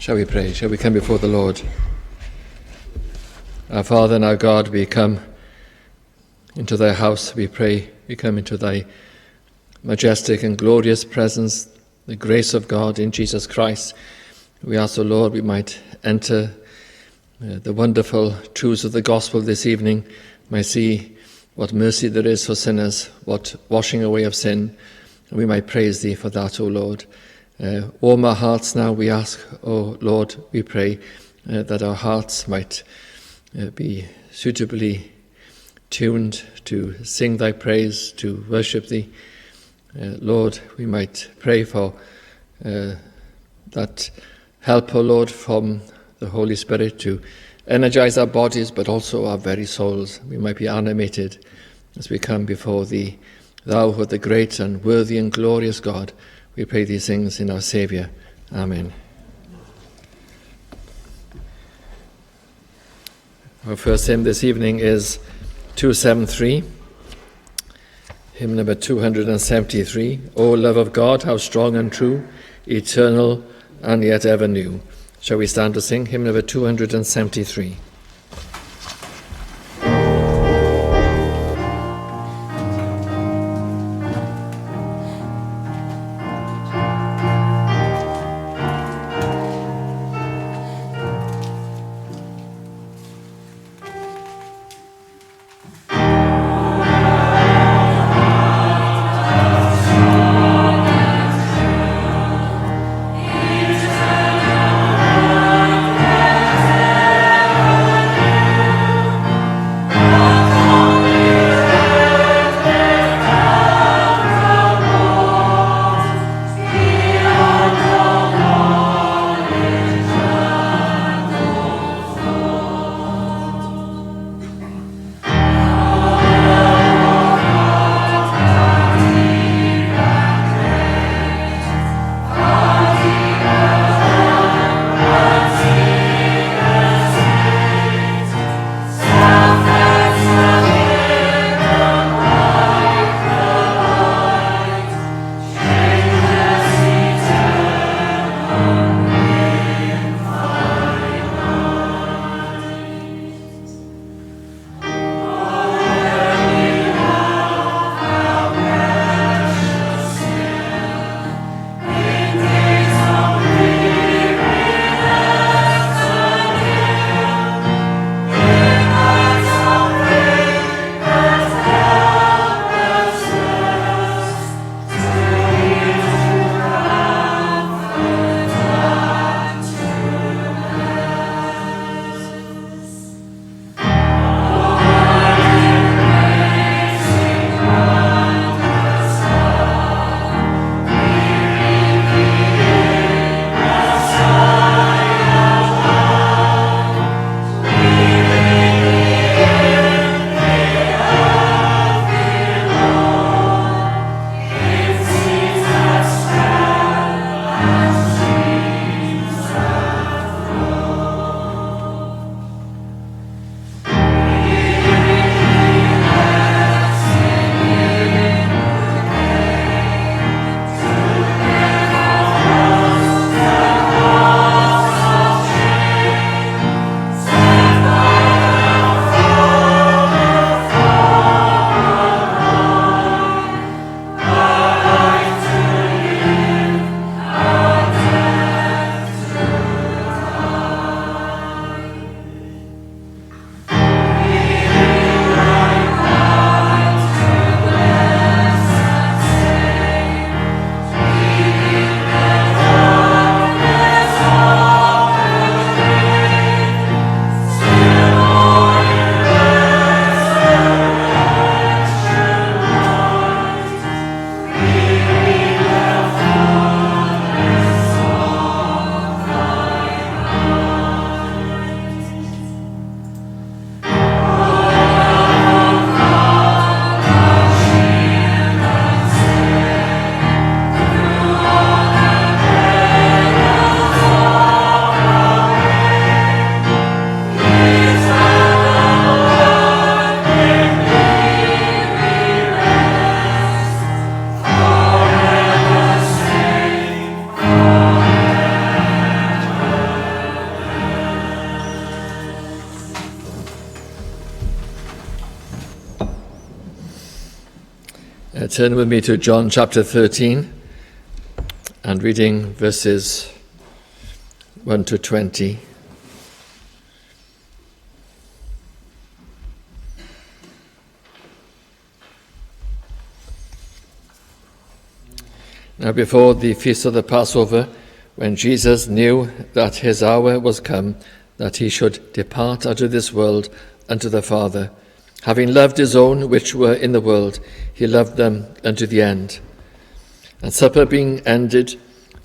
Shall we pray? Shall we come before the Lord? Our Father and our God, we come into thy house, we pray. We come into thy majestic and glorious presence, the grace of God in Jesus Christ. We ask, O Lord, we might enter the wonderful truths of the gospel this evening, might see what mercy there is for sinners, what washing away of sin, and we might praise thee for that, O Lord. Warm our hearts now, we ask, O Lord, we pray that our hearts might be suitably tuned to sing thy praise, to worship thee. Lord, we might pray for that help, O Lord, from the Holy Spirit to energize our bodies, but also our very souls. We might be animated as we come before thee, thou who art the great and worthy and glorious God. We pray these things in our Saviour. Amen. Our first hymn this evening is 273, hymn number 273. O love of God, how strong and true, eternal and yet ever new. Shall we stand to sing hymn number 273? Eternal Turn with me to John chapter 13 and reading verses 1 to 20. Now before the feast of the Passover, when Jesus knew that his hour was come, that he should depart out of this world unto the Father, having loved his own which were in the world, he loved them unto the end. And supper being ended,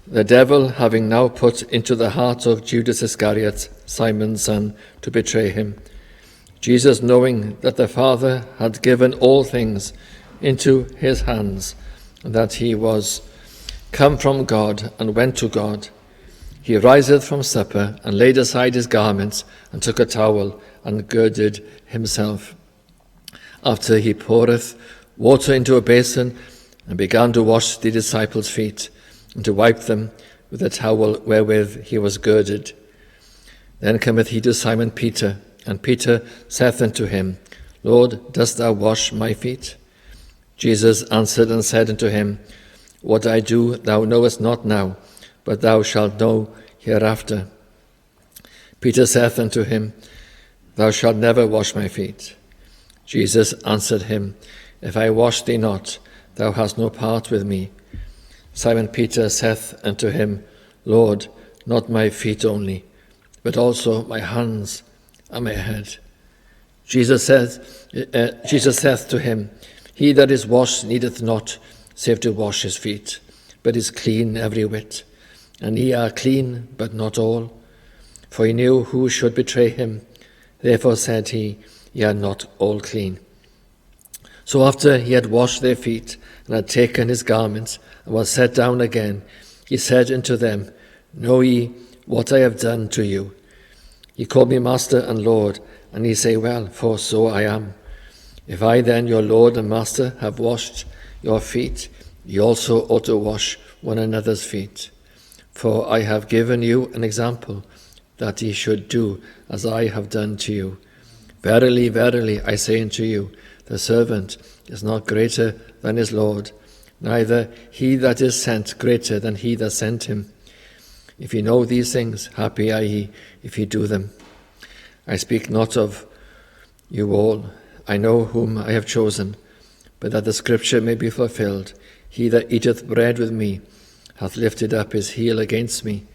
the devil having now put into the heart of Judas Iscariot, Simon's son, to betray him, Jesus, knowing that the Father had given all things into his hands, and that he was come from God and went to God, he riseth from supper and laid aside his garments and took a towel and girded himself. After he poureth water into a basin and began to wash the disciples' feet and to wipe them with the towel wherewith he was girded. Then cometh he to Simon Peter, and Peter saith unto him, Lord, dost thou wash my feet? Jesus answered and said unto him, What I do thou knowest not now, but thou shalt know hereafter. Peter saith unto him, Thou shalt never wash my feet. Jesus answered him, If I wash thee not, thou hast no part with me. Simon Peter saith unto him, Lord, not my feet only, but also my hands and my head. Jesus saith to him, He that is washed needeth not save to wash his feet, but is clean every whit. And ye are clean, but not all. For he knew who should betray him. Therefore said he, Ye are not all clean. So after he had washed their feet, and had taken his garments, and was set down again, he said unto them, Know ye what I have done to you? Ye call me Master and Lord, and ye say, Well, for so I am. If I then, your Lord and Master, have washed your feet, ye also ought to wash one another's feet. For I have given you an example, that ye should do as I have done to you. Verily, verily, I say unto you, the servant is not greater than his Lord, neither he that is sent greater than he that sent him. If ye know these things, happy are ye if ye do them. I speak not of you all, I know whom I have chosen, but that the scripture may be fulfilled, He that eateth bread with me hath lifted up his heel against me.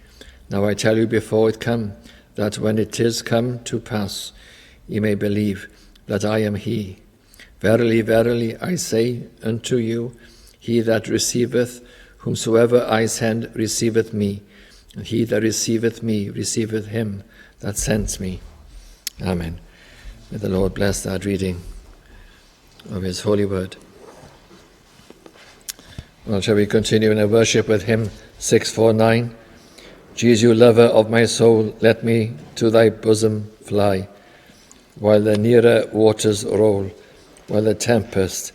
Now I tell you before it come, that when it is come to pass, ye may believe that I am he. Verily, verily, I say unto you, he that receiveth whomsoever I send receiveth me, and he that receiveth me receiveth him that sent me. Amen. May the Lord bless that reading of his holy word. Well, shall we continue in our worship with hymn 649? Jesus, lover of my soul, let me to thy bosom fly, while the nearer waters roll, while the tempest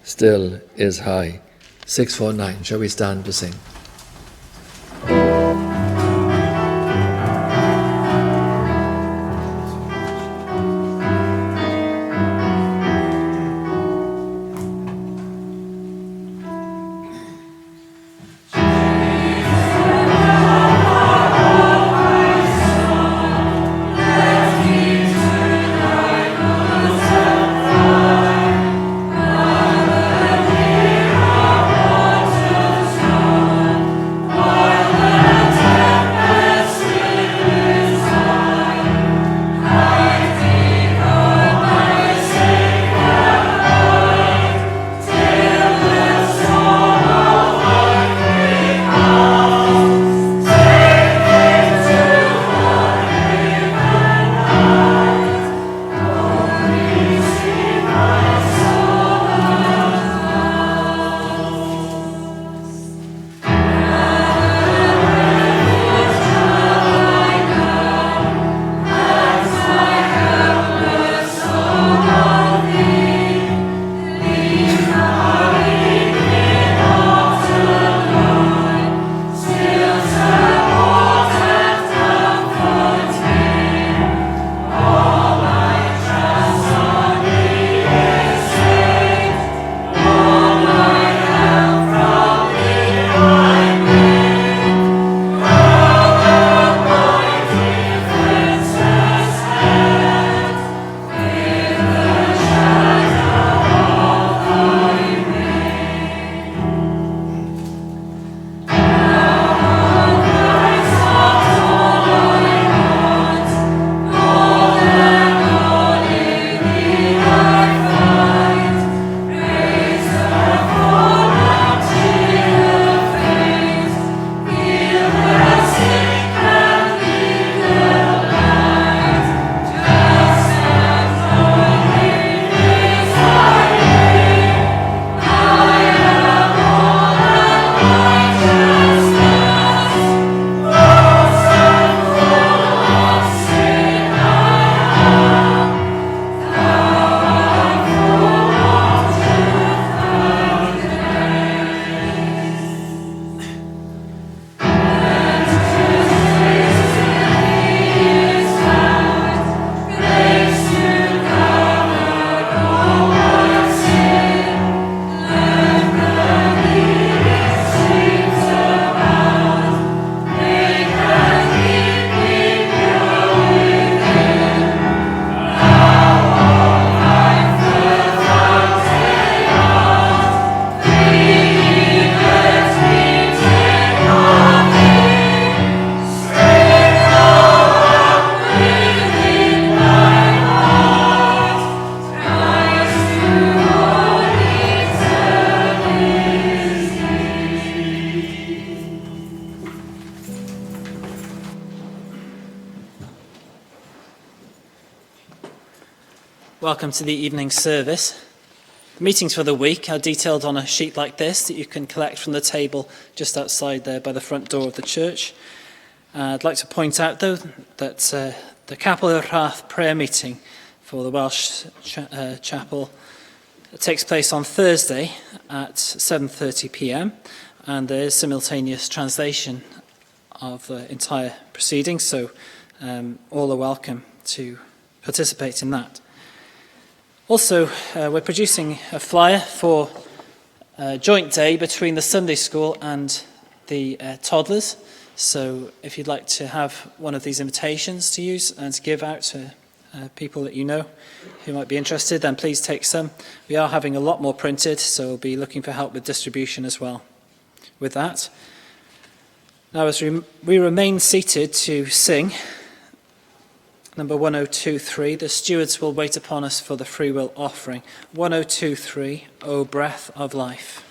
still is high. 649, shall we stand to sing? Welcome to the evening service. The meetings for the week are detailed on a sheet like this that you can collect from the table just outside there by the front door of the church. I'd like to point out, though, that the Capel y Rhath prayer meeting for the Welsh Chapel takes place on Thursday at 7:30 p.m. and there is simultaneous translation of the entire proceedings, so all are welcome to participate in that. Also, we're producing a flyer for a joint day between the Sunday school and the toddlers. So if you'd like to have one of these invitations to use and to give out to people that you know who might be interested, then please take some. We are having a lot more printed, so we'll be looking for help with distribution as well. With that, now as we remain seated to sing number 1023, the stewards will wait upon us for the free will offering. 1023, O Breath of Life.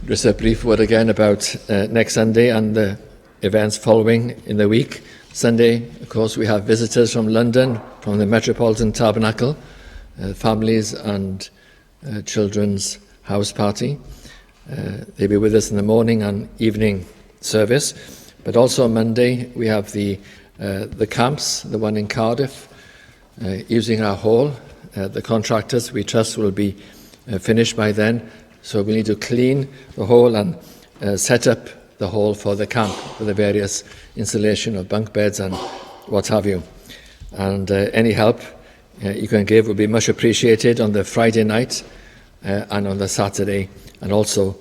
Just a brief word again about next Sunday and the events following in the week. Sunday, of course, we have visitors from London, from the Metropolitan Tabernacle, families and children's house party. They'll be with us in the morning and evening service. But also on Monday, we have the camps, the one in Cardiff, using our hall. The contractors, we trust, will be finished by then. So we need to clean the hall and set up the hall for the camp, for the various installation of bunk beds and what have you. And any help you can give will be much appreciated on the Friday night and on the Saturday, and also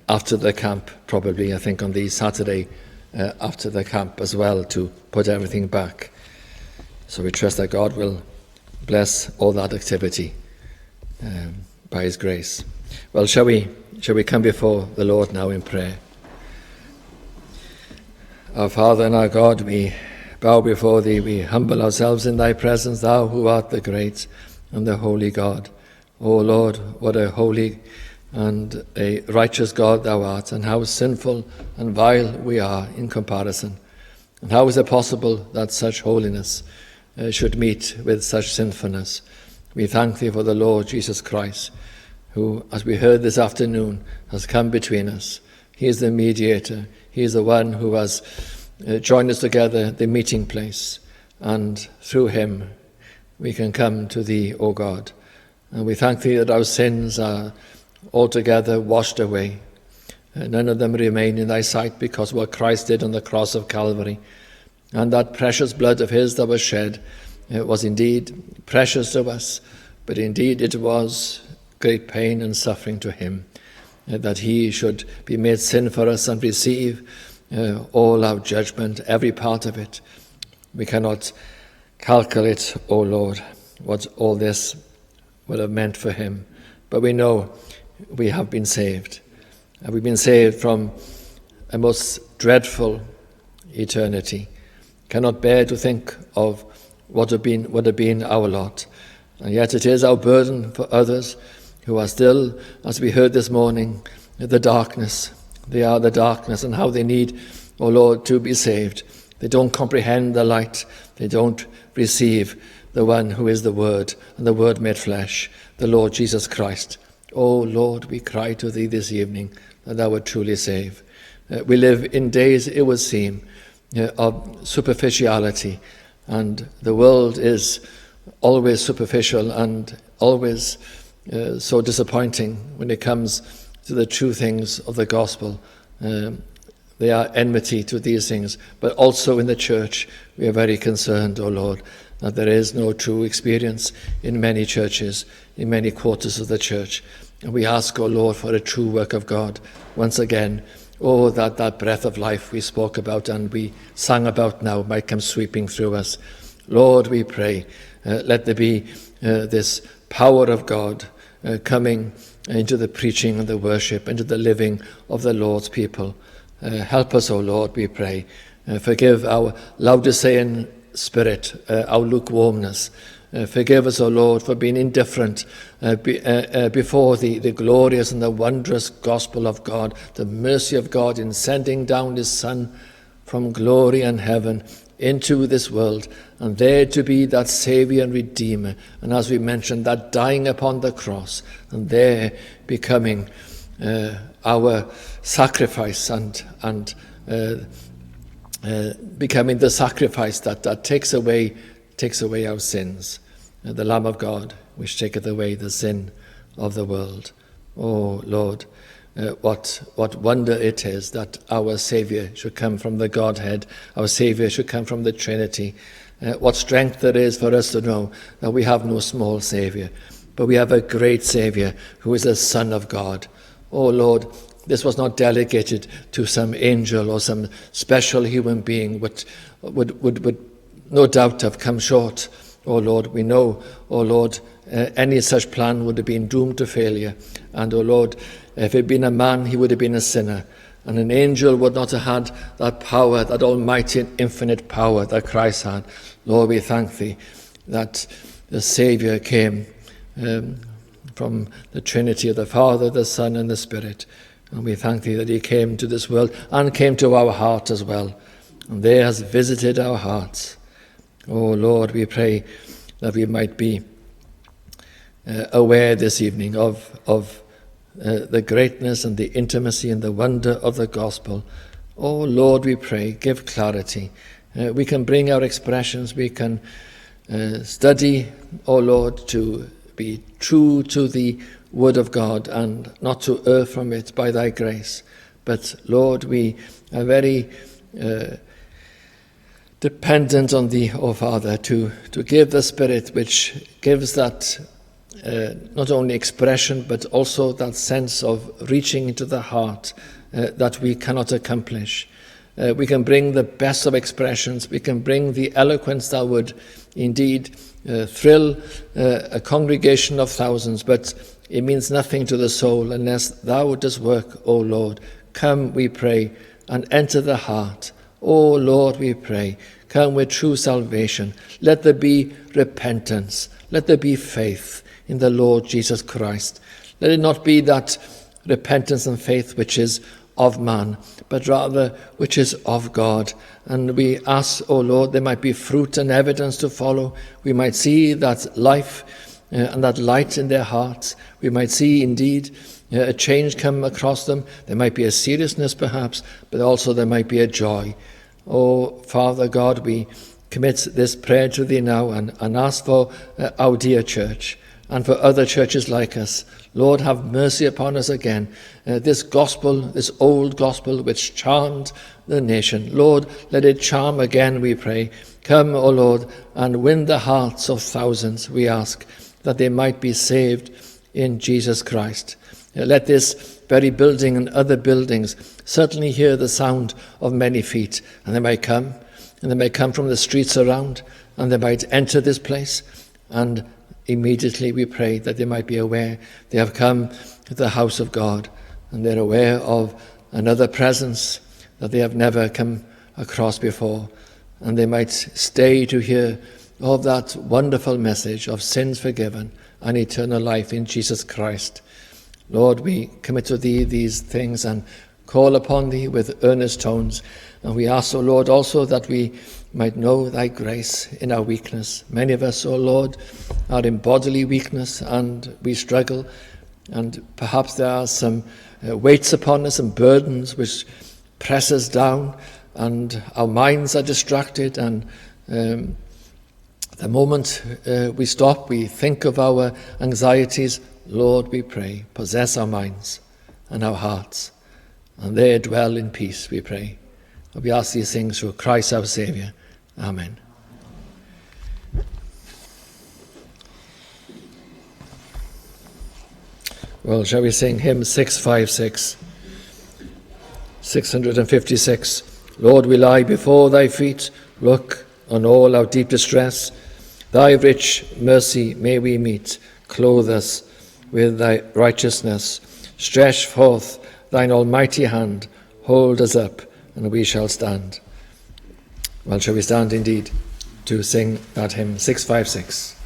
after the camp, probably, I think, on the Saturday after the camp as well, to put everything back. So we trust that God will bless all that activity by His grace. Well, shall we come before the Lord now in prayer? Our Father and our God, we bow before Thee, we humble ourselves in Thy presence, Thou who art the great and the holy God. O Lord, what a holy and a righteous God Thou art, and how sinful and vile we are in comparison. And how is it possible that such holiness should meet with such sinfulness? We thank Thee for the Lord Jesus Christ, who, as we heard this afternoon, has come between us. He is the mediator. He is the one who has joined us together, the meeting place. And through him we can come to thee, O God. And we thank thee that our sins are altogether washed away. None of them remain in thy sight because of what Christ did on the cross of Calvary. And that precious blood of his that was shed was indeed precious to us, but indeed it was great pain and suffering to him, that he should be made sin for us and receive all our judgment, every part of it. We cannot calculate, O Lord, what all this would have meant for him, but we know we have been saved. And we've been saved from a most dreadful eternity. Cannot bear to think of what would have been our lot. And yet it is our burden for others who are still, as we heard this morning, the darkness. They are the darkness, and how they need, O Lord, to be saved. They don't comprehend the light. They don't receive the one who is the Word, and the Word made flesh, the Lord Jesus Christ. O Lord, we cry to thee this evening that thou would truly save. We live in days, it would seem, of superficiality, and the world is always superficial and always so disappointing when it comes to the true things of the gospel. They are enmity to these things, but also in the church we are very concerned, O Lord, that there is no true experience in many churches, in many quarters of the church. And we ask, O Lord, for a true work of God once again. Oh, that breath of life we spoke about and we sang about now might come sweeping through us. Lord, we pray, let there be this power of God coming into the preaching and the worship, into the living of the Lord's people. Help us, O Lord, we pray. Forgive our Laodicean spirit, our lukewarmness. Forgive us, O Lord, for being indifferent before the glorious and the wondrous gospel of God, the mercy of God in sending down his Son from glory and heaven into this world, and there to be that Saviour and Redeemer, and as we mentioned, that dying upon the cross, and there becoming our sacrifice and becoming the sacrifice that takes away our sins, the Lamb of God, which taketh away the sin of the world. Oh Lord, what wonder it is that our Saviour should come from the Godhead, our Saviour should come from the Trinity. What strength there is for us to know that we have no small Saviour, but we have a great Saviour who is the Son of God. Oh Lord, this was not delegated to some angel or some special human being, which would no doubt have come short. Oh Lord, we know, oh Lord, any such plan would have been doomed to failure. And oh Lord, if it had been a man, he would have been a sinner. And an angel would not have had that power, that almighty and infinite power that Christ had. Lord, we thank thee that the Saviour came from the Trinity of the Father, the Son, and the Spirit. And we thank thee that he came to this world and came to our heart as well. And there has visited our hearts. Oh Lord, we pray that we might be aware this evening of the greatness and the intimacy and the wonder of the gospel. Oh Lord, we pray, give clarity. We can bring our expressions, we can study, oh Lord, to be true to the word of God and not to err from it by thy grace. But Lord, we are very dependent on thee, O Father, to give the Spirit which gives that not only expression but also that sense of reaching into the heart that we cannot accomplish. We can bring the best of expressions, we can bring the eloquence that would indeed thrill a congregation of thousands, but it means nothing to the soul unless thou dost work, O Lord. Come, we pray, and enter the heart. O Lord, we pray, come with true salvation. Let there be repentance. Let there be faith in the Lord Jesus Christ. Let it not be that repentance and faith which is of man, but rather which is of God. And we ask, O Lord, there might be fruit and evidence to follow. We might see that life and that light in their hearts. We might see indeed a change come across them. There might be a seriousness perhaps, but also there might be a joy. Oh, Father God, we commit this prayer to thee now and ask for our dear church and for other churches like us. Lord, have mercy upon us again. This gospel, this old gospel which charmed the nation, Lord, let it charm again, we pray. Come, O Lord, and win the hearts of thousands, we ask, that they might be saved in Jesus Christ. Let this very building and other buildings certainly hear the sound of many feet, and they may come, and they may come from the streets around, and they might enter this place, and immediately we pray that they might be aware they have come to the house of God, and they're aware of another presence that they have never come across before, and they might stay to hear of that wonderful message of sins forgiven and eternal life in Jesus Christ. Lord, we commit to thee these things and call upon thee with earnest tones. And we ask, O Lord, also that we might know thy grace in our weakness. Many of us, O Lord, are in bodily weakness and we struggle. And perhaps there are some weights upon us and burdens which press us down, and our minds are distracted, and the moment we stop, we think of our anxieties. Lord, we pray, possess our minds and our hearts, and there dwell in peace, we pray. We ask these things through Christ our Saviour. Amen. Well, shall we sing hymn 656? 656. Lord, we lie before thy feet. Look on all our deep distress. Thy rich mercy may we meet. Clothe us with thy righteousness. Stretch forth thine almighty hand. Hold us up, and we shall stand. Well, shall we stand indeed to sing that hymn 656?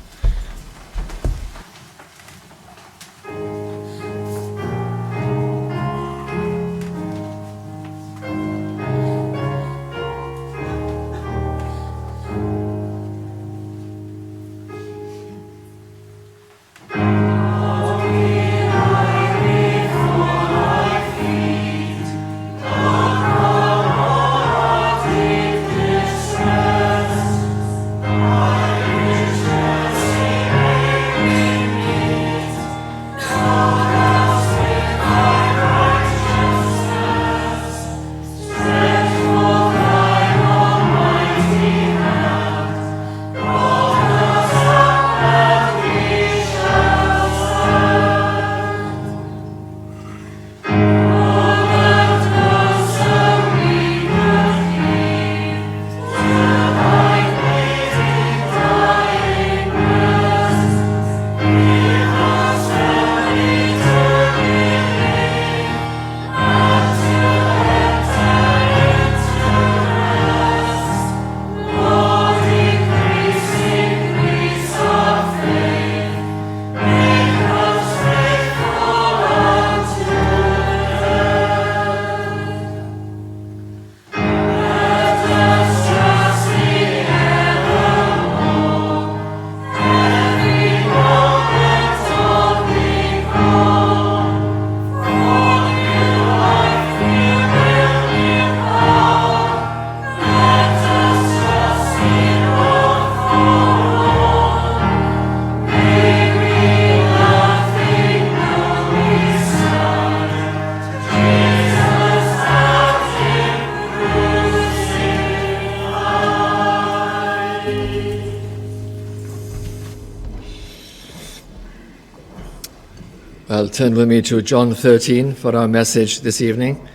Well, turn with me to John 13 for our message this evening,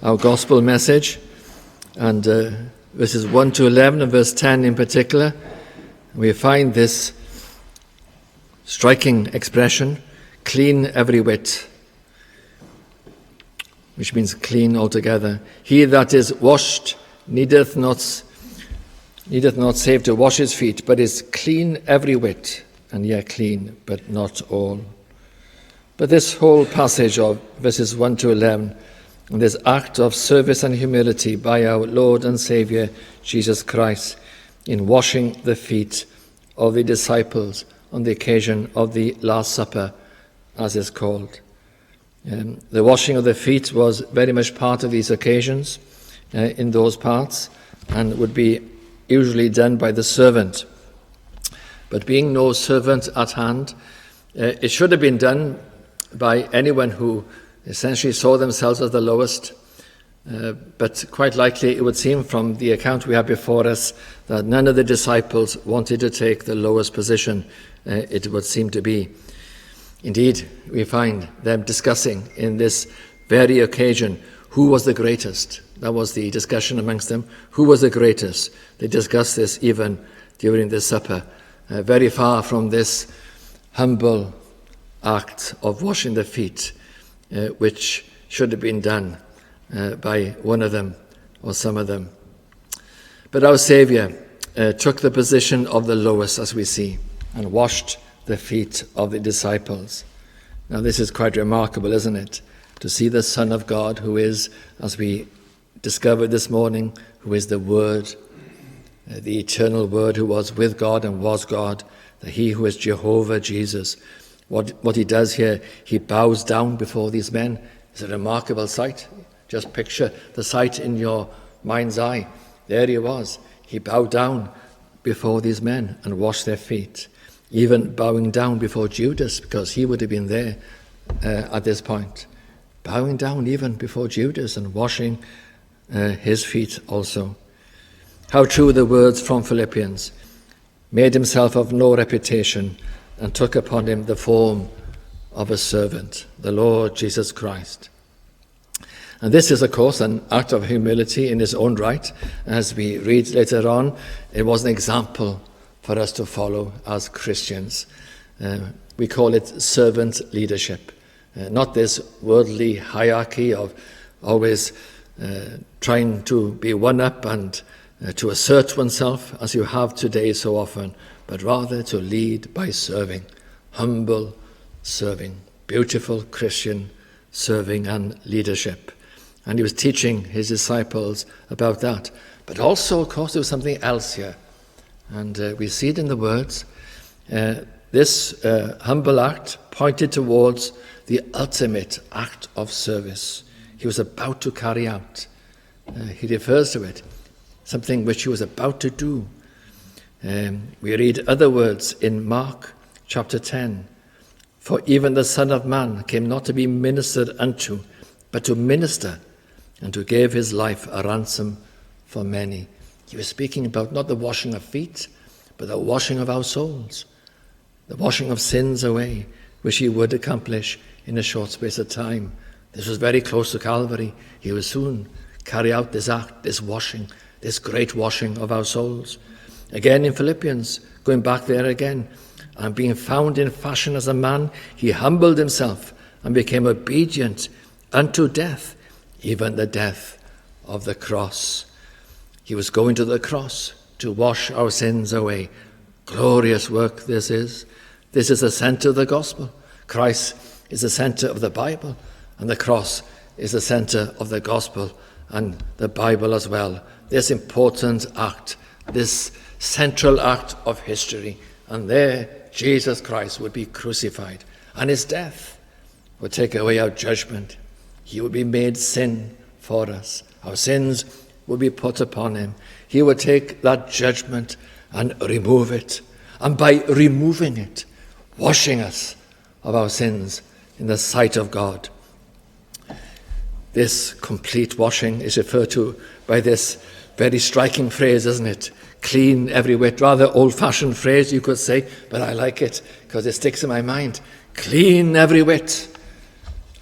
our gospel message, and verses 1 to 11 and verse 10 in particular. We find this striking expression, clean every whit, which means clean altogether. He that is washed needeth not save to wash his feet, but is clean every whit, and yet clean, but not all. But this whole passage of verses 1 to 11, and this act of service and humility by our Lord and Saviour, Jesus Christ, in washing the feet of the disciples on the occasion of the Last Supper, as is called. The washing of the feet was very much part of these occasions in those parts, and would be usually done by the servant. But being no servant at hand, it should have been done by anyone who essentially saw themselves as the lowest. But quite likely it would seem from the account we have before us that none of the disciples wanted to take the lowest position, it would seem to be. Indeed, we find them discussing in this very occasion who was the greatest. That was the discussion amongst them. Who was the greatest? They discussed this even during the supper. Very far from this humble act of washing the feet, which should have been done by one of them or some of them. But our Saviour took the position of the lowest, as we see, and washed the feet of the disciples. Now this is quite remarkable, isn't it? To see the Son of God, who is, as we discovered this morning, who is the Word, the eternal Word who was with God and was God, that he who is Jehovah Jesus. What he does here, he bows down before these men. It's a remarkable sight. Just picture the sight in your mind's eye. There he was. He bowed down before these men and washed their feet, even bowing down before Judas, because he would have been there at this point. Bowing down even before Judas and washing his feet also. How true the words from Philippians. Made himself of no reputation and took upon him the form of a servant, the Lord Jesus Christ. And this is, of course, an act of humility in its own right. As we read later on, it was an example for us to follow as Christians. We call it servant leadership, not this worldly hierarchy of always trying to be one up and to assert oneself as you have today so often, but rather to lead by serving, humble serving, beautiful Christian serving and leadership. And he was teaching his disciples about that. But also, of course, there was something else here. And we see it in the words. This humble act pointed towards the ultimate act of service he was about to carry out. He refers to it, something which he was about to do. We read other words in Mark chapter 10. For even the Son of Man came not to be ministered unto, but to minister, and to give his life a ransom for many. He was speaking about not the washing of feet, but the washing of our souls, the washing of sins away, which he would accomplish in a short space of time. This was very close to Calvary. He will soon carry out this act, this washing, this great washing of our souls. Again in Philippians, going back there again, and being found in fashion as a man, he humbled himself and became obedient unto death, even the death of the cross. He was going to the cross to wash our sins away. Glorious work this is. This is the center of the gospel. Christ is the center of the Bible, and the cross is the center of the gospel and the Bible as well. This important act, this central act of history, and there Jesus Christ would be crucified, and his death would take away our judgment. He would be made sin for us. Our sins would be put upon him. He would take that judgment and remove it. And by removing it, washing us of our sins in the sight of God. This complete washing is referred to by this very striking phrase, isn't it? Clean every whit. Rather old-fashioned phrase, you could say, but I like it because it sticks in my mind. Clean every whit.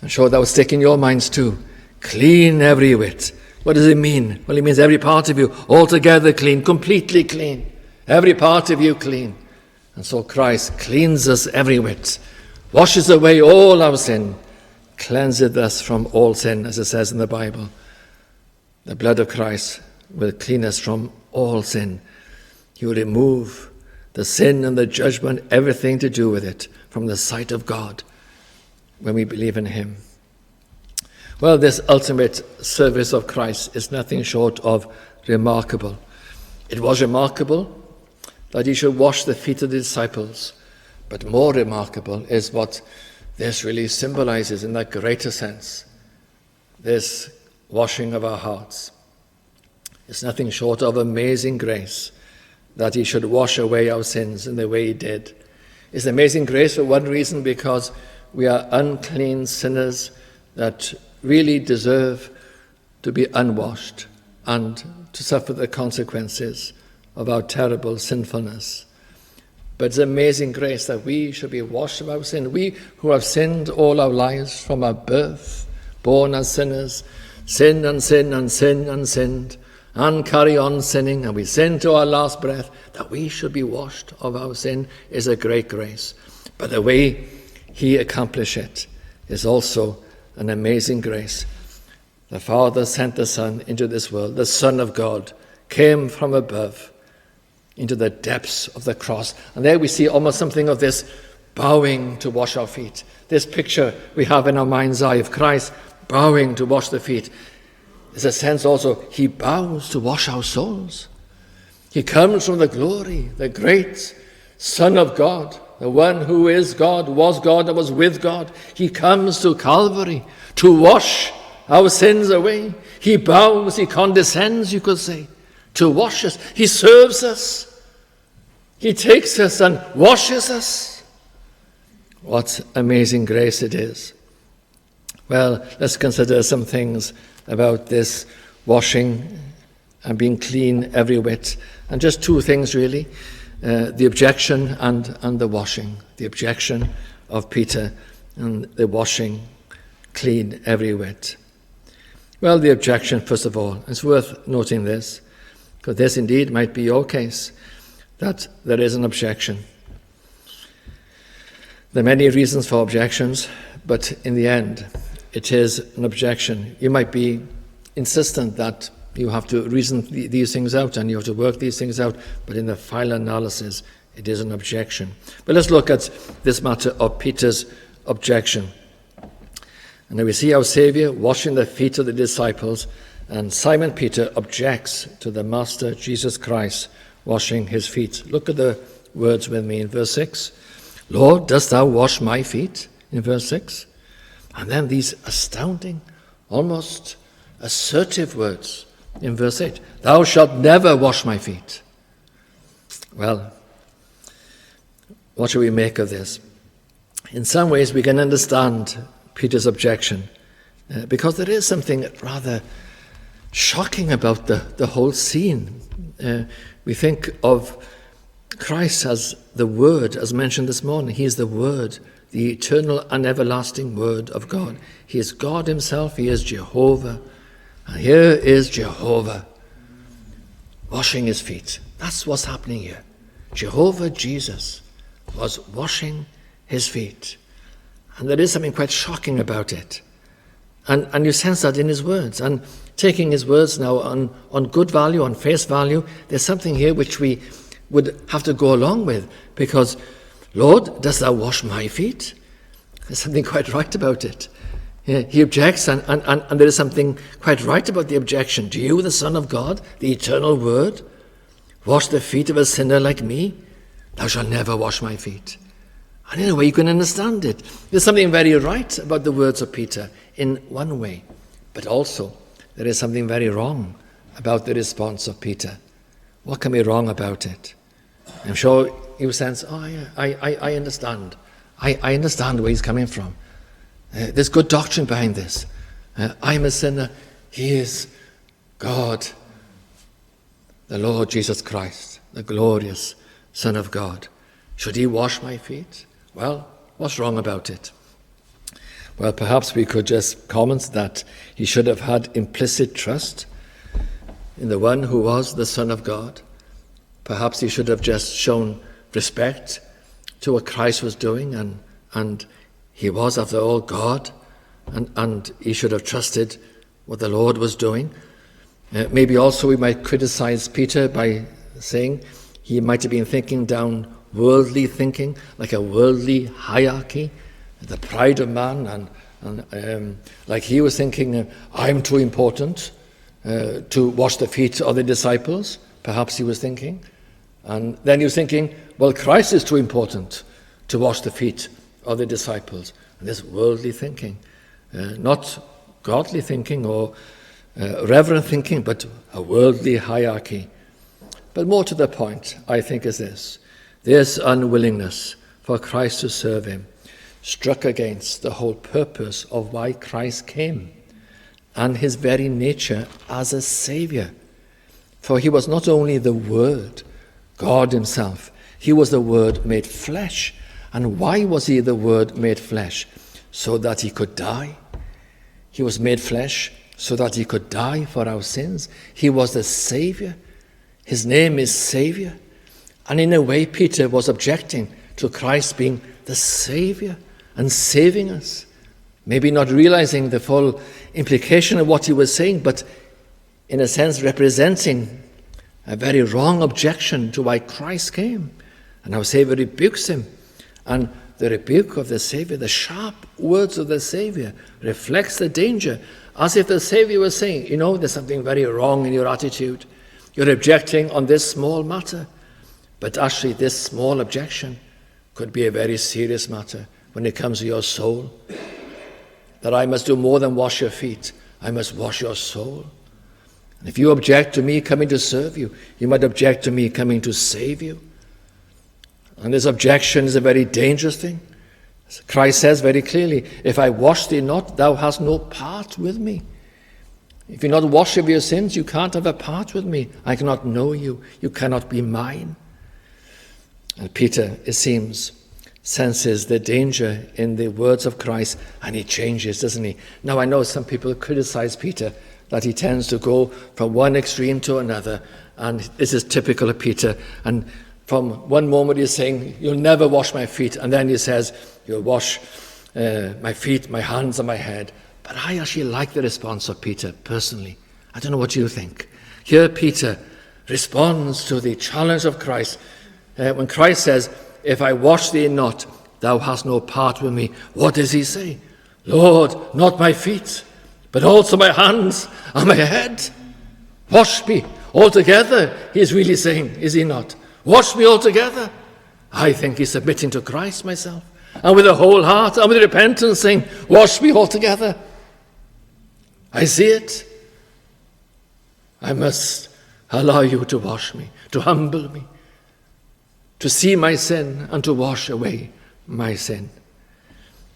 I'm sure that will stick in your minds too. Clean every whit. What does it mean? Well, it means every part of you, altogether clean, completely clean. Every part of you clean. And so Christ cleans us every whit, washes away all our sin, cleanseth us from all sin, as it says in the Bible. The blood of Christ will clean us from all sin. He will remove the sin and the judgment, everything to do with it, from the sight of God when we believe in him. Well, this ultimate service of Christ is nothing short of remarkable. It was remarkable that he should wash the feet of the disciples, but more remarkable is what this really symbolizes, in that greater sense, this washing of our hearts. It's nothing short of amazing grace that he should wash away our sins in the way he did. It's amazing grace for one reason, because we are unclean sinners that really deserve to be unwashed and to suffer the consequences of our terrible sinfulness. But it's amazing grace that we should be washed of our sin. We who have sinned all our lives from our birth, born as sinners, sinned and sinned and sinned and sinned, and carry on sinning, and we sin to our last breath, that we should be washed of our sin is a great grace. But the way he accomplished it is also an amazing grace. The Father sent the Son into this world. The Son of God came from above into the depths of the cross. And there we see almost something of this bowing to wash our feet. This picture we have in our mind's eye of Christ bowing to wash the feet. There's a sense also he bows to wash our souls. He comes from the glory, the great Son of God, the one who is God, was God, and was with God. He comes to Calvary to wash our sins away. He bows, he condescends, you could say, to wash us. He serves us. He takes us and washes us. What amazing grace it is. Well, let's consider some things about this washing and being clean every whit. And just two things really, the objection and the washing. The objection of Peter and the washing clean every whit. Well, the objection, first of all, it's worth noting this, because this indeed might be your case, that there is an objection. There are many reasons for objections, but in the end, it is an objection. You might be insistent that you have to reason these things out and you have to work these things out, but in the final analysis, it is an objection. But let's look at this matter of Peter's objection. And then we see our Saviour washing the feet of the disciples, and Simon Peter objects to the Master Jesus Christ washing his feet. Look at the words with me in verse 6. Lord, dost thou wash my feet? In verse 6. And then these astounding, almost assertive words in verse 8. Thou shalt never wash my feet. Well, what shall we make of this? In some ways we can understand Peter's objection, because there is something rather shocking about the whole scene. We think of Christ as the Word, as mentioned this morning. He is the Word, the eternal and everlasting Word of God. He is God himself. He is Jehovah. And here is Jehovah washing his feet. That's what's happening here. Jehovah Jesus was washing his feet. And there is something quite shocking about it. And you sense that in his words. And taking his words now on good value, on face value, there's something here which we would have to go along with. Because, Lord, dost thou wash my feet? There's something quite right about it. He objects, and there is something quite right about the objection. Do you, the Son of God, the eternal Word, wash the feet of a sinner like me? Thou shalt never wash my feet. And in a way you can understand it. There's something very right about the words of Peter in one way, but also there is something very wrong about the response of Peter. What can be wrong about it? I'm sure you sense, I understand. I understand where he's coming from. There's good doctrine behind this. I'm a sinner. He is God, the Lord Jesus Christ, the glorious Son of God. Should he wash my feet? Well, what's wrong about it? Well, perhaps we could just comment that he should have had implicit trust in the one who was the Son of God. Perhaps he should have just shown respect to what Christ was doing, and he was, after all, God, and he should have trusted what the Lord was doing. Maybe also we might criticize Peter by saying he might have been thinking down worldly thinking, like a worldly hierarchy, the pride of man, and like he was thinking, I'm too important to wash the feet of the disciples, perhaps he was thinking. And then he was thinking, well, Christ is too important to wash the feet of the disciples. and this worldly thinking. Not godly thinking or reverent thinking, but a worldly hierarchy. But more to the point, I think, is this unwillingness for Christ to serve him struck against the whole purpose of why Christ came and his very nature as a Saviour. For he was not only the Word, God himself, he was the Word made flesh. And why was he the Word made flesh? So that he could die. He was made flesh so that he could die for our sins. He was the Saviour. His name is Saviour. And in a way, Peter was objecting to Christ being the Saviour and saving us. Maybe not realizing the full implication of what he was saying, but in a sense representing a very wrong objection to why Christ came. And our Saviour rebukes him. And the rebuke of the Saviour, the sharp words of the Saviour, reflects the danger, as if the Saviour was saying, there's something very wrong in your attitude. You're objecting on this small matter. But actually, this small objection could be a very serious matter when it comes to your soul. That I must do more than wash your feet. I must wash your soul. And if you object to me coming to serve you, you might object to me coming to save you. And this objection is a very dangerous thing. Christ says very clearly, if I wash thee not, thou hast no part with me. If you're not washed of your sins, you can't have a part with me. I cannot know you. You cannot be mine. And Peter, it seems, senses the danger in the words of Christ, and he changes, doesn't he? Now, I know some people criticize Peter, that he tends to go from one extreme to another, and this is typical of Peter. And from one moment he's saying, you'll never wash my feet, and then he says, you'll wash my feet, my hands, and my head. But I actually like the response of Peter, personally. I don't know what you think. Here Peter responds to the challenge of Christ. When Christ says, if I wash thee not, thou hast no part with me. What does he say? Lord, not my feet, but also my hands and my head. Wash me altogether, he's really saying, is he not? Wash me altogether. I think he's submitting to Christ myself. And with a whole heart and with repentance saying, wash me altogether. I see it. I must allow you to wash me, to humble me, to see my sin and to wash away my sin.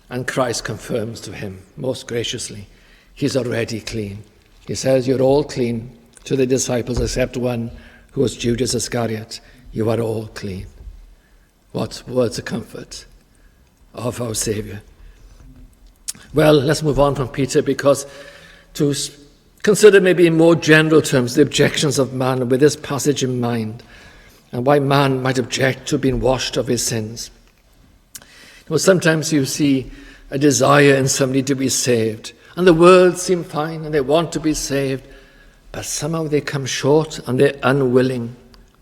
And Christ confirms to him most graciously, he's already clean. He says, you're all clean, to the disciples except one who was Judas Iscariot. You are all clean. What words of comfort of our Saviour. Well, let's move on from Peter, because to consider maybe in more general terms the objections of man with this passage in mind, and why man might object to being washed of his sins. Well, sometimes you see a desire in somebody to be saved, and the words seem fine, and they want to be saved, but somehow they come short, and they're unwilling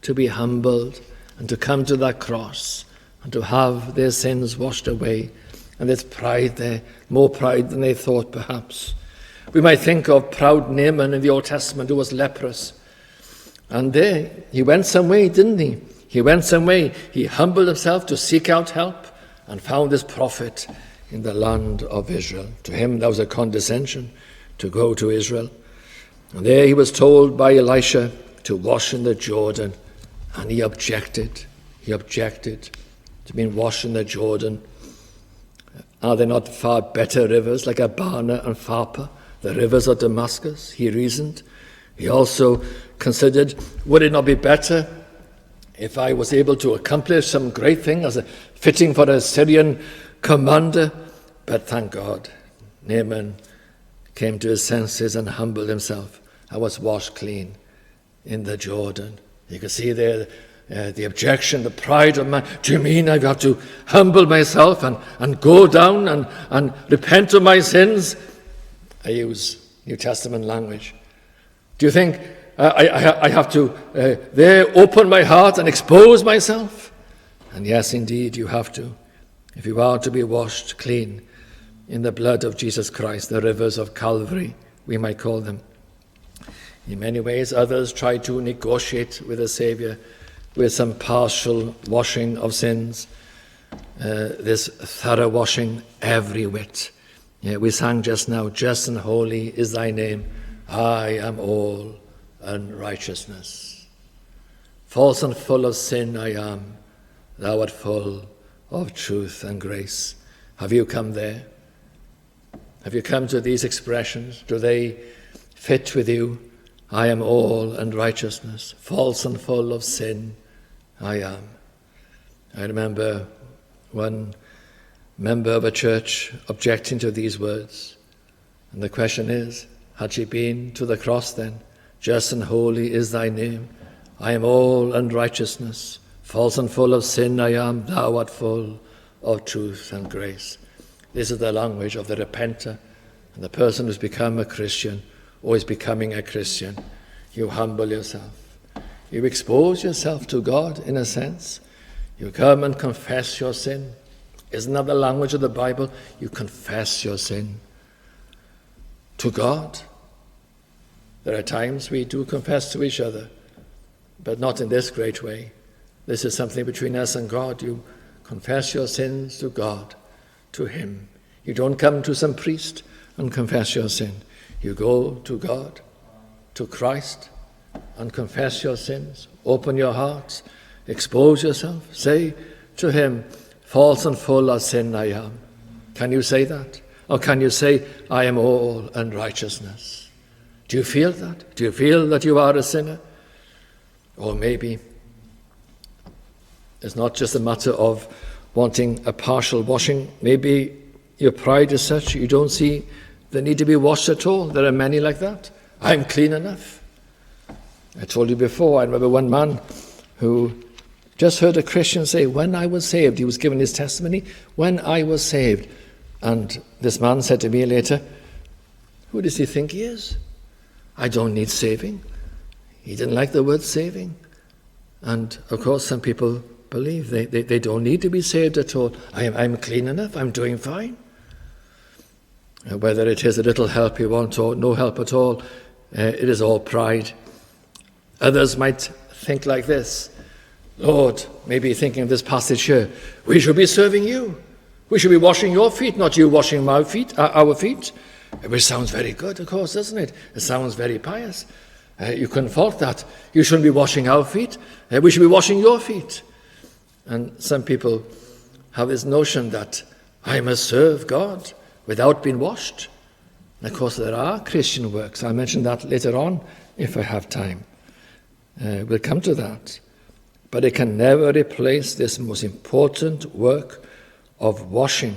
to be humbled, and to come to that cross, and to have their sins washed away. And there's pride there, more pride than they thought perhaps. We might think of proud Naaman in the Old Testament who was leprous. And there, he went some way, didn't he? He went some way. He humbled himself to seek out help and found this prophet in the land of Israel. To him, that was a condescension to go to Israel. And there he was told by Elisha to wash in the Jordan. And he objected. He objected to being washed in the Jordan. Are there not far better rivers like Abana and Pharpar, the rivers of Damascus? He reasoned. He also considered, would it not be better if I was able to accomplish some great thing as a fitting for a Syrian commander? But thank God, Naaman came to his senses and humbled himself and was washed clean in the Jordan. You can see there the objection, the pride of man. Do you mean I've got to humble myself and go down and repent of my sins? I use New Testament language. Do you think I have to there open my heart and expose myself? And yes, indeed, you have to. If you are to be washed clean in the blood of Jesus Christ, the rivers of Calvary, we might call them. In many ways, others try to negotiate with the Saviour with some partial washing of sins. this thorough washing every whit. Yeah, we sang just now, just and holy is thy name. I am all unrighteousness. False and full of sin I am. Thou art full of truth and grace. Have you come there? Have you come to these expressions? Do they fit with you? I am all unrighteousness. False and full of sin I am. I remember one member of a church objecting to these words. And the question is, had she been to the cross then? Just and holy is thy name. I am all unrighteousness. False and full of sin I am. Thou art full of truth and grace. This is the language of the repenter and the person who's become a Christian or is becoming a Christian. You humble yourself. You expose yourself to God in a sense. You come and confess your sin. Isn't that the language of the Bible? You confess your sin to God. There are times we do confess to each other, but not in this great way. This is something between us and God. You confess your sins to God, to Him. You don't come to some priest and confess your sin. You go to God, to Christ, and confess your sins. Open your hearts, expose yourself, say to Him, false and full of sin I am. Can you say that? Or can you say, I am all unrighteousness? Do you feel that? Do you feel that you are a sinner? Or maybe it's not just a matter of wanting a partial washing. Maybe your pride is such you don't see the need to be washed at all. There are many like that. I'm clean enough. I told you before, I remember one man who just heard a Christian say, when I was saved, he was given his testimony, when I was saved. And this man said to me later, who does he think he is? I don't need saving. He didn't like the word saving. And of course, some people believe they don't need to be saved at all. I'm clean enough. I'm doing fine. Whether it is a little help you want or no help at all, it is all pride. Others might think like this. Lord, maybe thinking of this passage here, we should be serving you. We should be washing your feet, not you washing our feet. Which sounds very good, of course, doesn't it? It sounds very pious. You couldn't fault that. You shouldn't be washing our feet. We should be washing your feet. And some people have this notion that I must serve God without being washed. And of course, there are Christian works. I'll mention that later on if I have time. We'll come to that. But it can never replace this most important work of washing.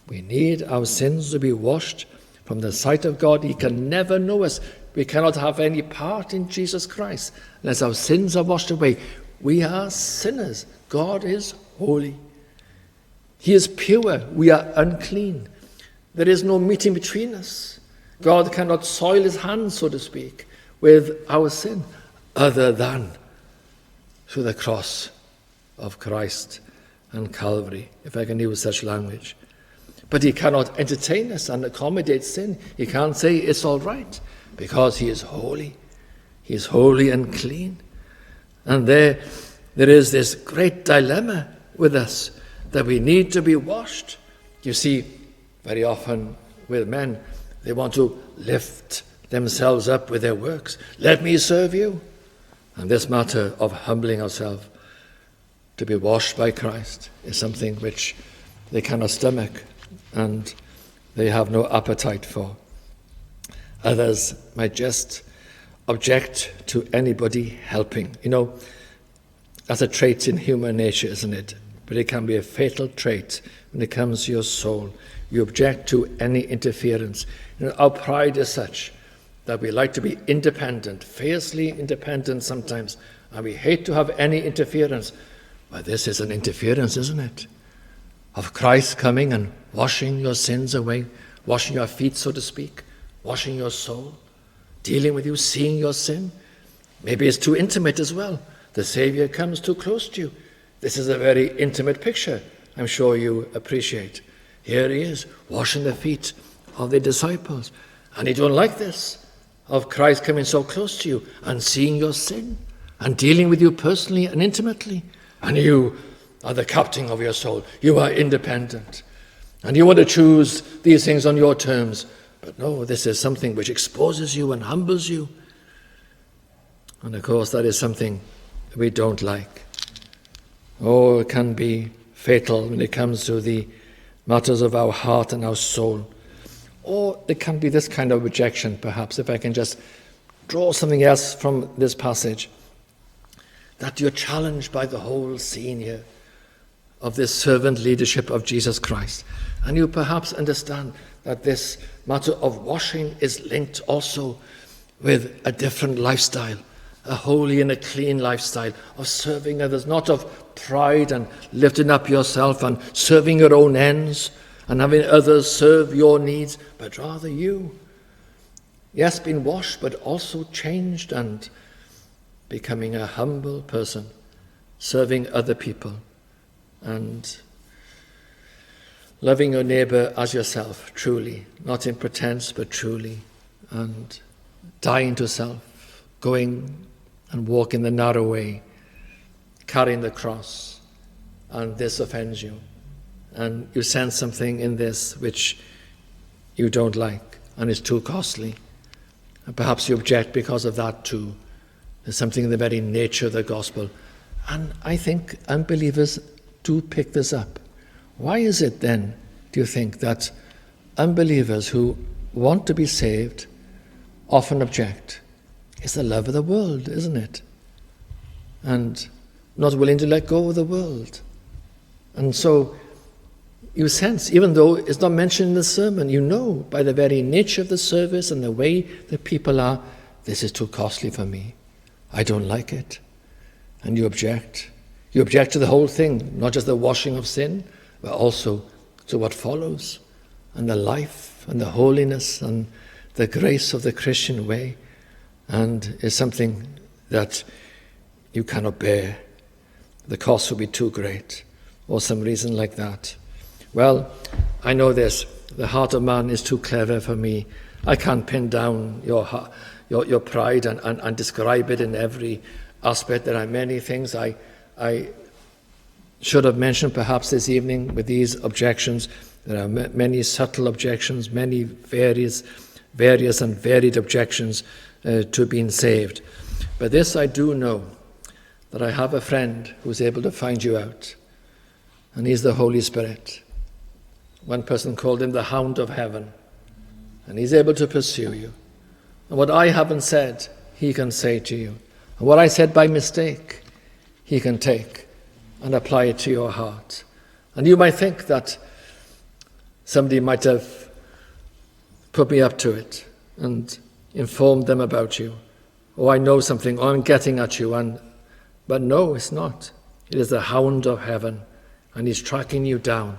We need our sins to be washed from the sight of God. He can never know us. We cannot have any part in Jesus Christ unless our sins are washed away. We are sinners. God is holy. He is pure. We are unclean. There is no meeting between us. God cannot soil his hands, so to speak, with our sin other than through the cross of Christ and Calvary, if I can use such language. But he cannot entertain us and accommodate sin. He can't say it's all right because he is holy. He is holy and clean. And there is this great dilemma with us that we need to be washed. You see, very often with men, they want to lift themselves up with their works. Let me serve you. And this matter of humbling ourselves to be washed by Christ is something which they cannot stomach and they have no appetite for. Others might just object to anybody helping. You know, that's a trait in human nature, isn't it? But it can be a fatal trait when it comes to your soul. You object to any interference. You know, our pride is such that we like to be independent, fiercely independent sometimes, and we hate to have any interference. Well, this is an interference, isn't it? Of Christ coming and washing your sins away, washing your feet, so to speak, washing your soul, dealing with you, seeing your sin. Maybe it's too intimate as well. The Savior comes too close to you. This is a very intimate picture, I'm sure you appreciate. Here he is, washing the feet of the disciples. And you don't like this, of Christ coming so close to you and seeing your sin and dealing with you personally and intimately. And you are the captain of your soul. You are independent. And you want to choose these things on your terms. But no, this is something which exposes you and humbles you. And of course, that is something we don't like. Oh, it can be fatal when it comes to the matters of our heart and our soul. Or it can be this kind of rejection, perhaps, if I can just draw something else from this passage, that you're challenged by the whole scene here of this servant leadership of Jesus Christ. And you perhaps understand that this matter of washing is linked also with a different lifestyle, a holy and a clean lifestyle of serving others, not of pride and lifting up yourself and serving your own ends and having others serve your needs, but rather you. Yes, being washed, but also changed and becoming a humble person, serving other people and loving your neighbor as yourself, truly, not in pretense, but truly, and dying to self, going and walking the narrow way, carrying the cross, and this offends you. And you sense something in this which you don't like, and is too costly. And perhaps you object because of that too. There's something in the very nature of the gospel. And I think unbelievers do pick this up. Why is it then, do you think, that unbelievers who want to be saved often object? It's the love of the world, isn't it? And not willing to let go of the world. And so you sense, even though it's not mentioned in the sermon, you know by the very nature of the service and the way the people are, this is too costly for me. I don't like it. And you object. You object to the whole thing, not just the washing of sin, but also to what follows, and the life and the holiness and the grace of the Christian way, and is something that you cannot bear. The cost will be too great, or some reason like that. Well, I know this. The heart of man is too clever for me. I can't pin down your pride and describe it in every aspect. There are many things I should have mentioned perhaps this evening with these objections. There are many subtle objections, many various and varied objections to being saved. But this I do know, that I have a friend who's able to find you out, and he's the Holy Spirit. One person called him the Hound of Heaven, and he's able to pursue you. And what I haven't said, he can say to you. And what I said by mistake, he can take and apply it to your heart. And you might think that somebody might have put me up to it and informed them about you. Oh, I know something, or I'm getting at you. But no, it's not. It is the Hound of Heaven, and he's tracking you down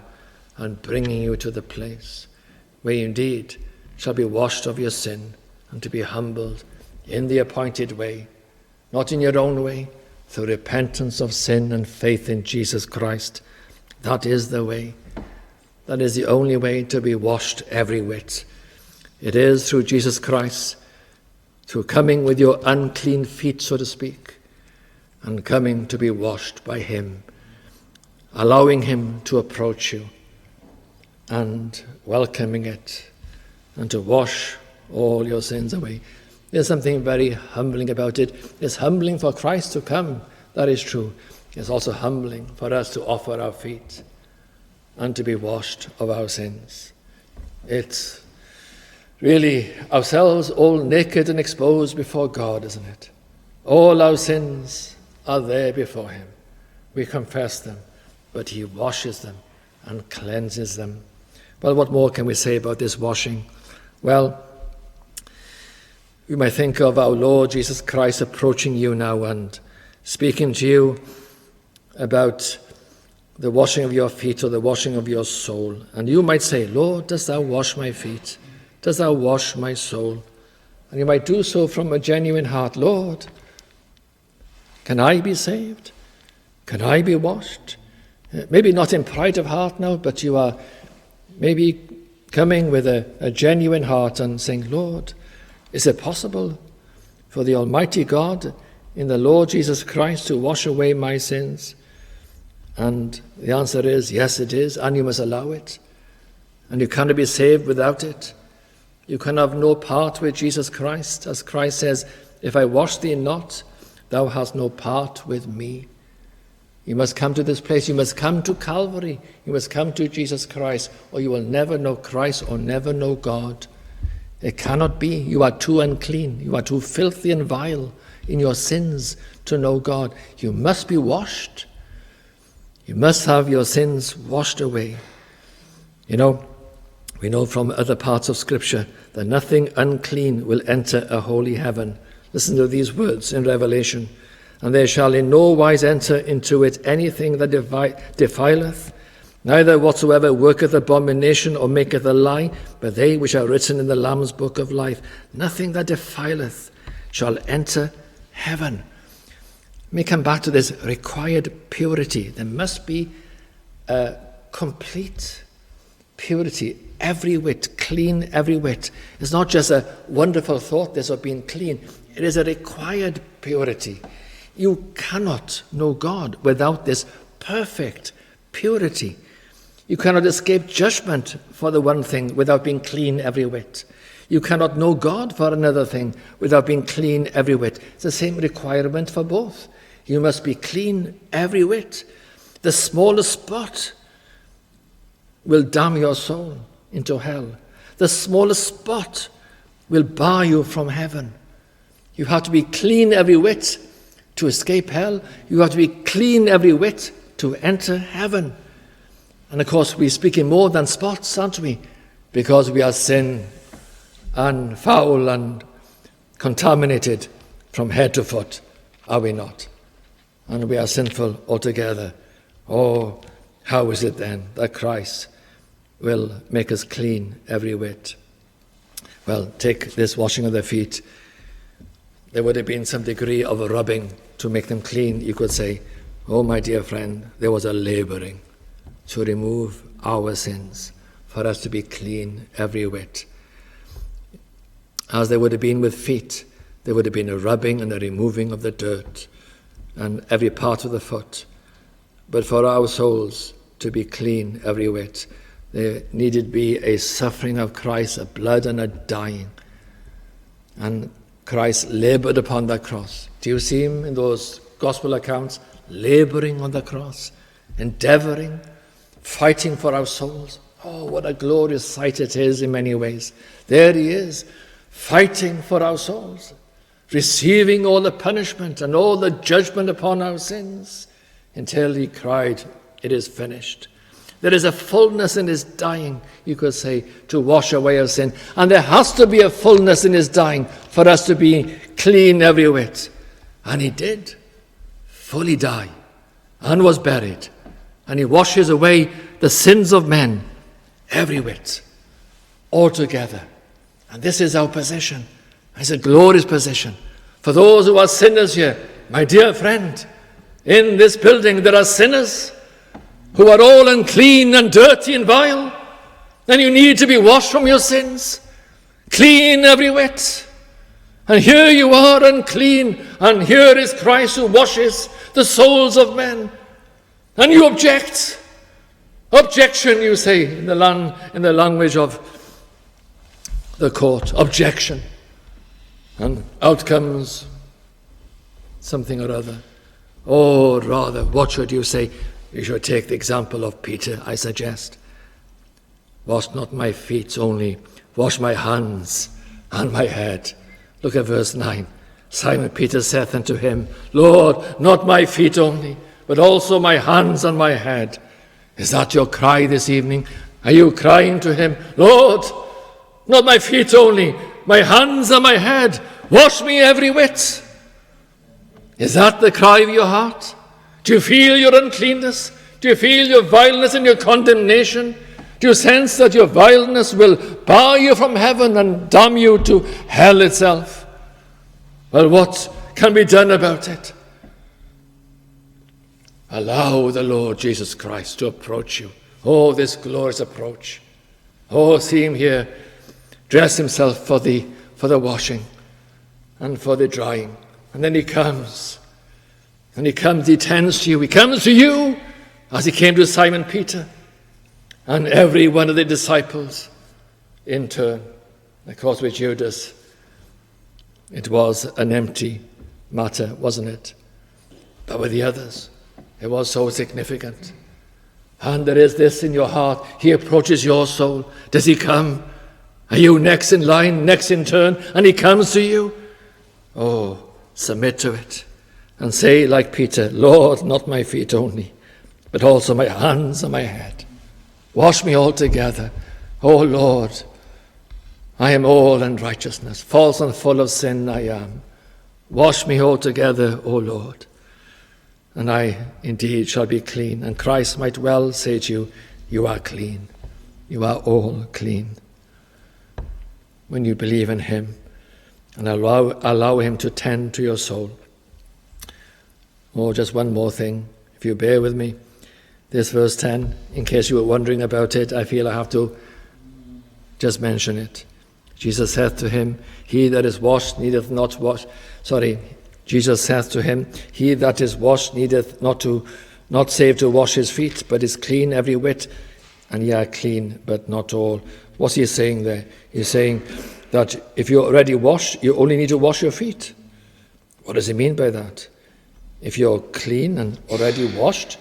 and bringing you to the place where you indeed shall be washed of your sin and to be humbled in the appointed way, not in your own way, through repentance of sin and faith in Jesus Christ. That is the way. That is the only way to be washed every whit. It is through Jesus Christ, through coming with your unclean feet, so to speak, and coming to be washed by him, allowing him to approach you and welcoming it, and to wash all your sins away. There's something very humbling about it. It's humbling for Christ to come, that is true. It's also humbling for us to offer our feet and to be washed of our sins. It's really ourselves all naked and exposed before God, isn't it? All our sins are there before him. We confess them, but he washes them and cleanses them. Well, what more can we say about this washing? Well, we might think of our Lord Jesus Christ approaching you now and speaking to you about the washing of your feet or the washing of your soul. And you might say, Lord, dost thou wash my feet? Dost thou wash my soul? And you might do so from a genuine heart. Lord, can I be saved? Can I be washed? Maybe not in pride of heart now, but you are maybe coming with a genuine heart and saying, Lord, is it possible for the Almighty God in the Lord Jesus Christ to wash away my sins And the answer is, yes, it is, and you must allow it. And you cannot be saved without it. You can have no part with Jesus Christ. As Christ says, if I wash thee not, thou hast no part with me. You must come to this place. You must come to Calvary. You must come to Jesus Christ, or you will never know Christ or never know God. It cannot be. You are too unclean. You are too filthy and vile in your sins to know God. You must be washed. You must have your sins washed away. You know, we know from other parts of Scripture that nothing unclean will enter a holy heaven. Listen to these words in Revelation. And there shall in no wise enter into it anything that defileth, neither whatsoever worketh abomination or maketh a lie, but they which are written in the Lamb's book of life. Nothing that defileth shall enter heaven. Let me come back to this required purity. There must be a complete purity, every whit, clean every whit. It's not just a wonderful thought, this of being clean. It is a required purity. You cannot know God without this perfect purity. You cannot escape judgment for the one thing without being clean every whit. You cannot know God for another thing without being clean every whit. It's the same requirement for both. You must be clean every whit. The smallest spot will damn your soul into hell. The smallest spot will bar you from heaven. You have to be clean every whit to escape hell. You have to be clean every whit to enter heaven. And of course, we're speaking more than spots, aren't we? Because we are sin and foul and contaminated from head to foot, are we not? And we are sinful altogether. Oh, how is it then that Christ will make us clean every whit? Well, take this washing of their feet. There would have been some degree of a rubbing to make them clean. You could say, oh, my dear friend, there was a laboring to remove our sins for us to be clean every whit. As there would have been with feet, there would have been a rubbing and a removing of the dirt and every part of the foot. But for our souls to be clean every whit, there needed to be a suffering of Christ, a blood and a dying. And Christ labored upon that cross. Do you see him in those gospel accounts? Laboring on the cross, endeavoring, fighting for our souls. Oh, what a glorious sight it is in many ways. There he is, fighting for our souls, receiving all the punishment and all the judgment upon our sins, until he cried, it is finished. There is a fullness in his dying, you could say, to wash away our sin. And there has to be a fullness in his dying for us to be clean every whit. And he did fully die and was buried. And he washes away the sins of men every whit, altogether. And this is our position. It's a glorious position. For those who are sinners here, my dear friend, in this building there are sinners who are all unclean and dirty and vile, then you need to be washed from your sins, clean every whit. And here you are unclean, and here is Christ who washes the souls of men. And you object. Objection, you say, in the language of the court. Objection. And out comes something or other. Oh, rather, what should you say? You should take the example of Peter, I suggest. Wash not my feet only, wash my hands and my head. Look at verse 9. Simon Peter saith unto him, Lord, not my feet only, but also my hands and my head. Is that your cry this evening? Are you crying to him, Lord, not my feet only, my hands and my head, wash me every whit? Is that the cry of your heart? Do you feel your uncleanness? Do you feel your vileness and your condemnation? Do you sense that your vileness will bar you from heaven and damn you to hell itself? Well, what can be done about it? Allow the Lord Jesus Christ to approach you. Oh, this glorious approach. Oh, see him here, dress himself for the washing and for the drying. And then he comes. And he comes, he tends to you. He comes to you as he came to Simon Peter and every one of the disciples in turn. Of course, with Judas, it was an empty matter, wasn't it? But with the others, it was so significant. And there is this in your heart. He approaches your soul. Does he come? Are you next in line, next in turn? And he comes to you? Oh, submit to it and say like Peter, Lord, not my feet only, but also my hands and my head. Wash me altogether. Oh Lord, I am all unrighteousness. False and full of sin I am. Wash me altogether, O Lord, and I indeed shall be clean. And Christ might well say to you, you are clean. You are all clean. When you believe in him and allow him to tend to your soul. Oh, just one more thing, if you bear with me. This verse 10, in case you were wondering about it, I feel I have to just mention it. Jesus saith to him, he that is washed needeth not wash. Jesus saith to him, he that is washed needeth not save to wash his feet, but is clean every whit, and ye are clean, but not all. What's he saying there? He's saying that if you're already washed, you only need to wash your feet. What does he mean by that? If you're clean and already washed,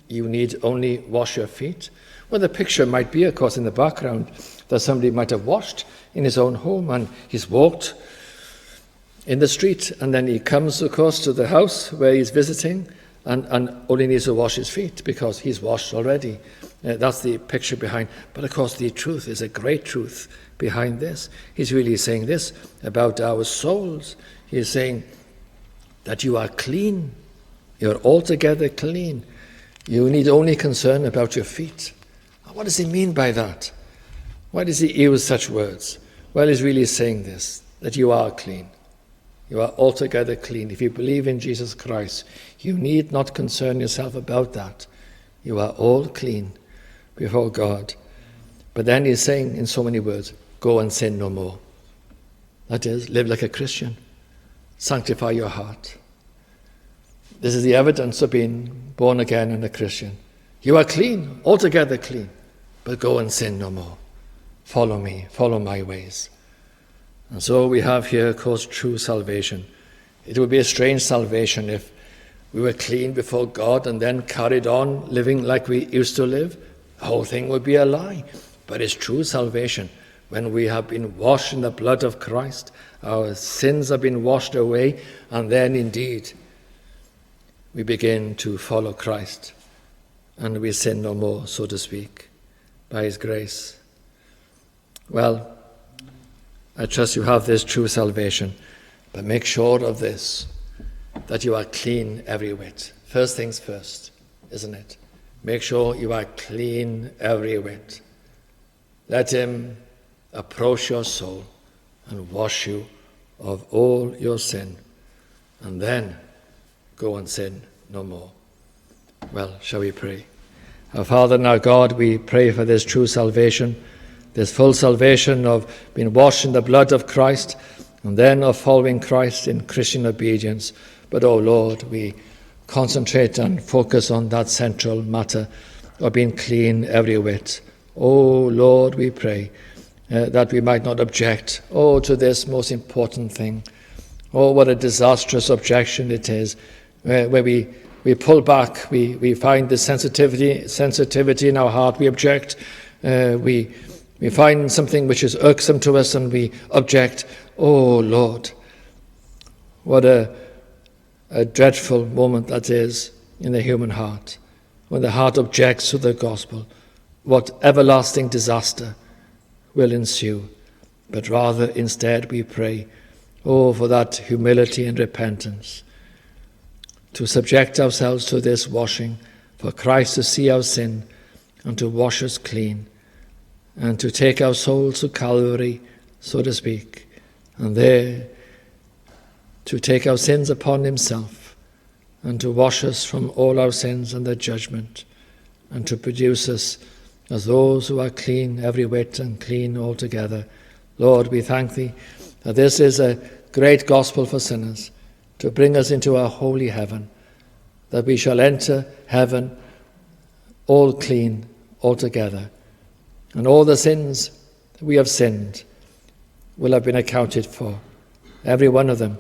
you need only wash your feet. Well, the picture might be, of course, in the background, that somebody might have washed in his own home and he's walked in the street and then he comes, of course, to the house where he's visiting and only needs to wash his feet because he's washed already. That's the picture behind. But, of course, the truth is a great truth behind this. He's really saying this about our souls. He's saying that you are clean. You're altogether clean. You need only concern about your feet. What does he mean by that? Why does he use such words? Well, he's really saying this, that you are clean. You are altogether clean. If you believe in Jesus Christ, you need not concern yourself about that. You are all clean before God. But then he's saying in so many words, go and sin no more. That is, live like a Christian. Sanctify your heart. This is the evidence of being born again and a Christian. You are clean, altogether clean, but go and sin no more. Follow me, follow my ways. And so we have here, of course, true salvation. It would be a strange salvation if we were clean before God and then carried on living like we used to live. The whole thing would be a lie. But it's true salvation when we have been washed in the blood of Christ. Our sins have been washed away, and then indeed we begin to follow Christ and we sin no more, so to speak, by his grace. Well, I trust you have this true salvation, but make sure of this, that you are clean every whit. First things first, isn't it? Make sure you are clean every whit. Let him approach your soul and wash you of all your sin, and then go and sin no more. Well, shall we pray? Our Father and our God, we pray for this true salvation, this full salvation of being washed in the blood of Christ, and then of following Christ in Christian obedience. But, oh Lord, we concentrate and focus on that central matter of being clean every whit. Oh Lord, we pray that we might not object, to this most important thing. Oh, what a disastrous objection it is, where we pull back, we find the sensitivity in our heart, we object, we find something which is irksome to us and we object. Oh Lord, what a dreadful moment that is in the human heart, when the heart objects to the gospel. What everlasting disaster will ensue. But rather, instead, we pray, for that humility and repentance, to subject ourselves to this washing, for Christ to see our sin and to wash us clean, and to take our souls to Calvary, so to speak, and there to take our sins upon himself, and to wash us from all our sins and their judgment, and to produce us as those who are clean every whit and clean altogether. Lord, we thank thee that this is a great gospel for sinners, to bring us into our holy heaven, that we shall enter heaven all clean altogether. And all the sins that we have sinned will have been accounted for, every one of them,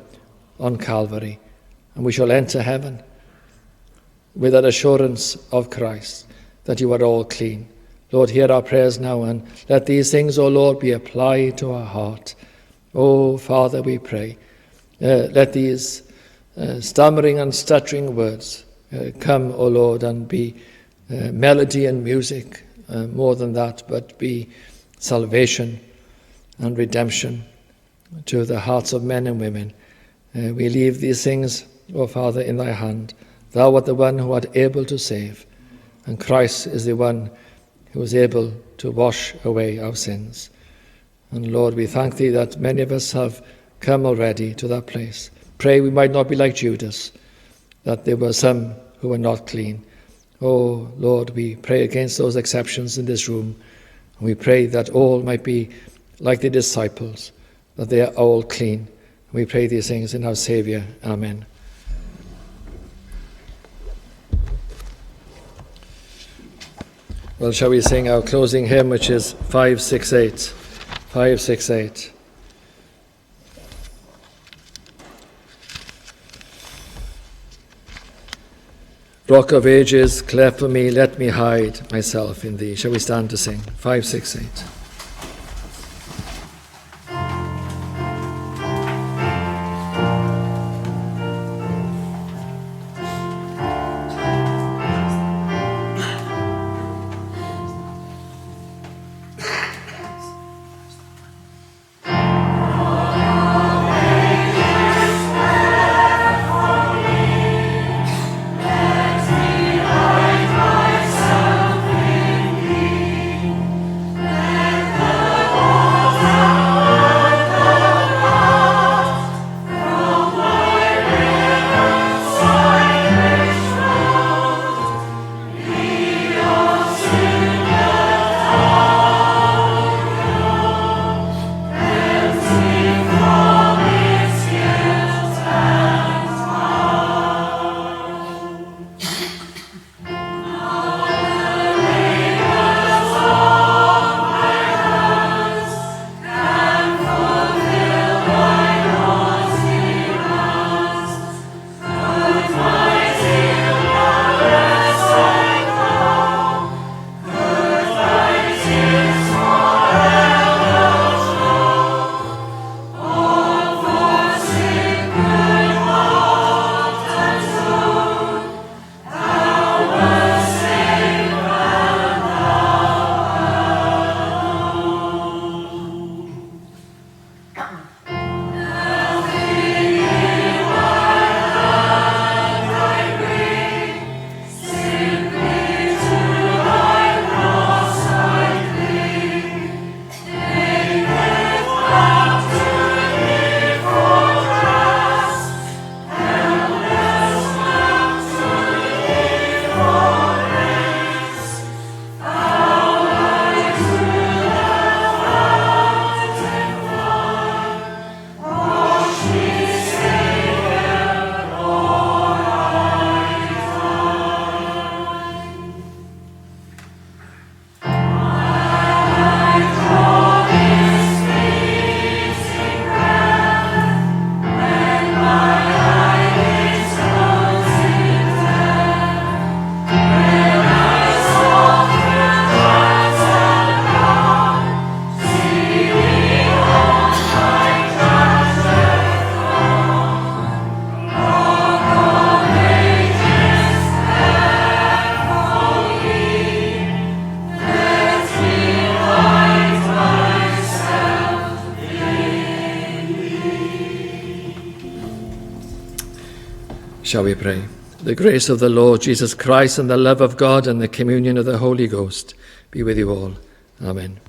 on Calvary. And we shall enter heaven with that assurance of Christ, that you are all clean. Lord, hear our prayers now, and let these things, O Lord, be applied to our heart. O Father, we pray, let these stammering and stuttering words come, O Lord, and be melody and music, more than that, but be salvation and redemption to the hearts of men and women. We leave these things, O Father, in thy hand. Thou art the one who art able to save, and Christ is the one who is able to wash away our sins. And Lord, we thank thee that many of us have come already to that place. Pray we might not be like Judas, that there were some who were not clean. Oh Lord, we pray against those exceptions in this room. And we pray that all might be like the disciples, that they are all clean. We pray these things in our Saviour. Amen. Well, shall we sing our closing hymn, which is 568. 568. Rock of ages, cleft for me, let me hide myself in thee. Shall we stand to sing? 568. Shall we pray? The grace of the Lord Jesus Christ and the love of God and the communion of the Holy Ghost be with you all. Amen.